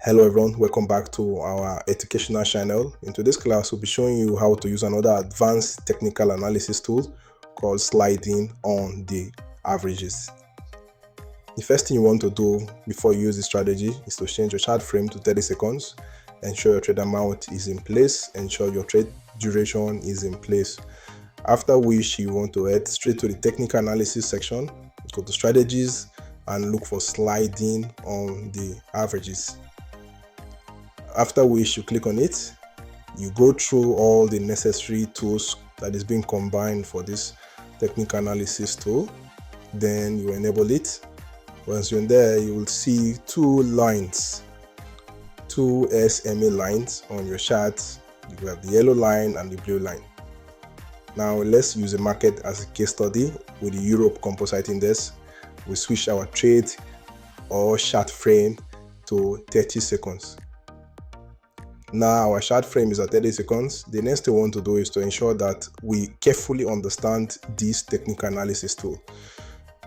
Hello everyone, welcome back to our educational channel. In today's class, we'll be showing you how to use another advanced technical analysis tool called sliding on the averages. The first thing you want to do before you use this strategy is to change your chart frame to 30 seconds, ensure your trade amount is in place, ensure your trade duration is in place. After which you want to head straight to the technical analysis section, go to strategies and look for sliding on the averages. After which you click on it, you go through all the necessary tools that is being combined for this technical analysis tool. Then you enable it. Once you're in there, you will see two lines, two SMA lines on your chart. You have the yellow line and the blue line. Now let's use the market as a case study with the Europe Composite Index. We switch our trade or chart frame to 30 seconds. Now our chart frame is at 30 seconds. The next thing we want to do is to ensure that we carefully understand this technical analysis tool.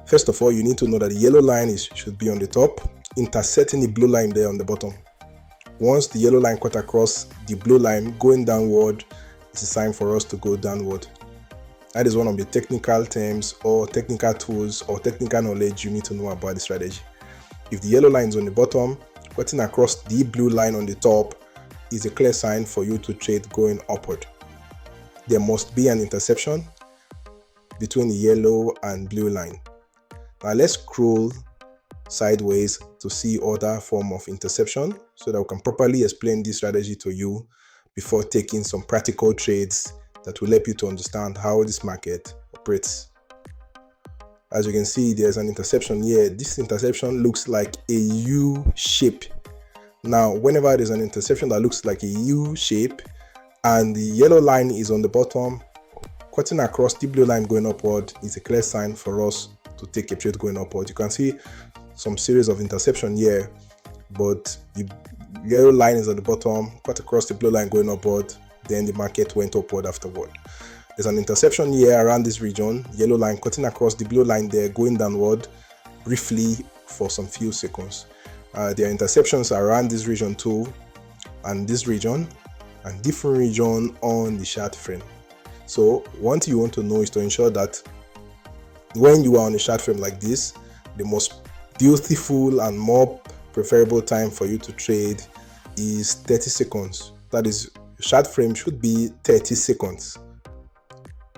First of all, you need to know that the yellow line should be on the top, intersecting the blue line there on the bottom. Once the yellow line cut across the blue line going downward, it's a sign for us to go downward. That is one of the technical terms or technical tools or technical knowledge you need to know about the strategy. If the yellow line is on the bottom, cutting across the blue line on the top is a clear sign for you to trade going upward. There must be an intersection between the yellow and blue line. Now let's scroll sideways to see other form of interception so that we can properly explain this strategy to you before taking some practical trades that will help you to understand how this market operates. As you can see, there's an interception here. This interception looks like a U shape. Now, whenever there's an intersection that looks like a U shape and the yellow line is on the bottom, cutting across the blue line going upward is a clear sign for us to take a trade going upward. You can see some series of interception here, but the yellow line is at the bottom, cut across the blue line going upward, then the market went upward afterward. There's an interception here around this region, yellow line cutting across the blue line there, going downward briefly for some few seconds. There are interceptions around this region too, and this region, and different region on the chart frame. So one thing you want to know is to ensure that when you are on a chart frame like this, the most beautiful and more preferable time for you to trade is 30 seconds. That is, your chart frame should be 30 seconds.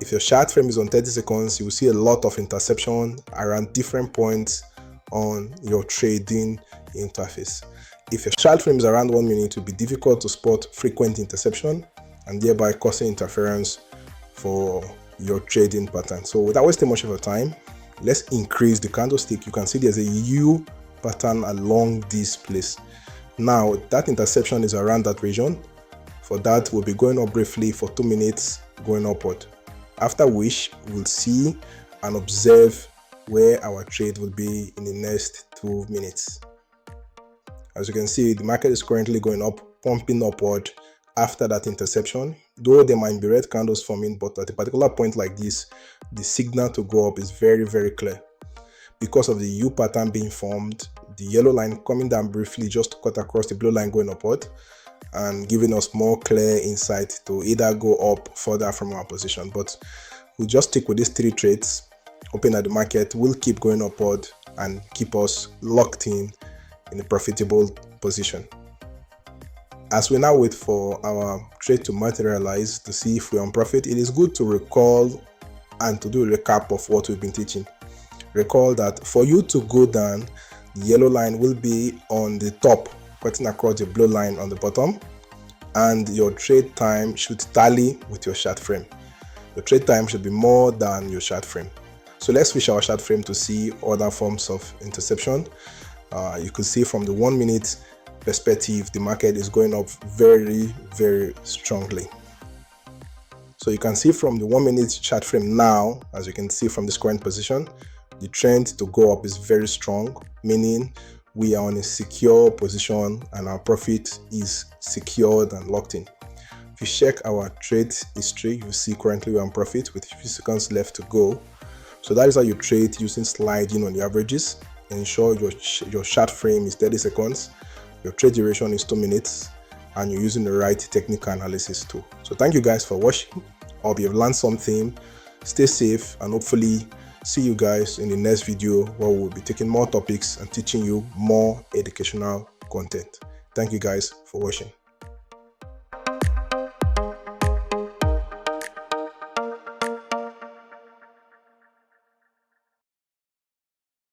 If your chart frame is on 30 seconds, you will see a lot of interception around different points on your trading interface. If your chart frame is around 1 minute, it will be difficult to spot frequent interception and thereby causing interference for your trading pattern. So without wasting much of your time, let's increase the candlestick. You can see there's a U pattern along this place. Now that interception is around that region. For that, we'll be going up briefly for 2 minutes going upward, after which we'll see and observe where our trade will be in the next 2 minutes. As you can see, the market is currently going up, pumping upward after that interception. Though there might be red candles forming, but at a particular point like this, the signal to go up is very, very clear. Because of the U pattern being formed, the yellow line coming down briefly just to cut across the blue line going upward and giving us more clear insight to either go up further from our position. But we'll just stick with these 3 trades, hoping that the market will keep going upward and keep us locked in a profitable position. As we now wait for our trade to materialize to see if we're on profit, it is good to recall and to do a recap of what we've been teaching. Recall that for you to go down, the yellow line will be on the top, cutting across the blue line on the bottom, and your trade time should tally with your chart frame. Your trade time should be more than your chart frame. So let's switch our chart frame to see other forms of interception. You could see from the 1 minute perspective, the market is going up very, very strongly. So you can see from the 1 minute chart frame now, as you can see from this current position, the trend to go up is very strong, meaning we are on a secure position and our profit is secured and locked in. If you check our trade history, you see currently we're on profit with a few seconds left to go. So that is how you trade using sliding on the averages. Ensure your chart frame is 30 seconds. your trade duration is 2 minutes, and you're using the right technical analysis tool. So thank you guys for watching. I hope you've learned something. Stay safe, and hopefully see you guys in the next video where we'll be taking more topics and teaching you more educational content. Thank you guys for watching.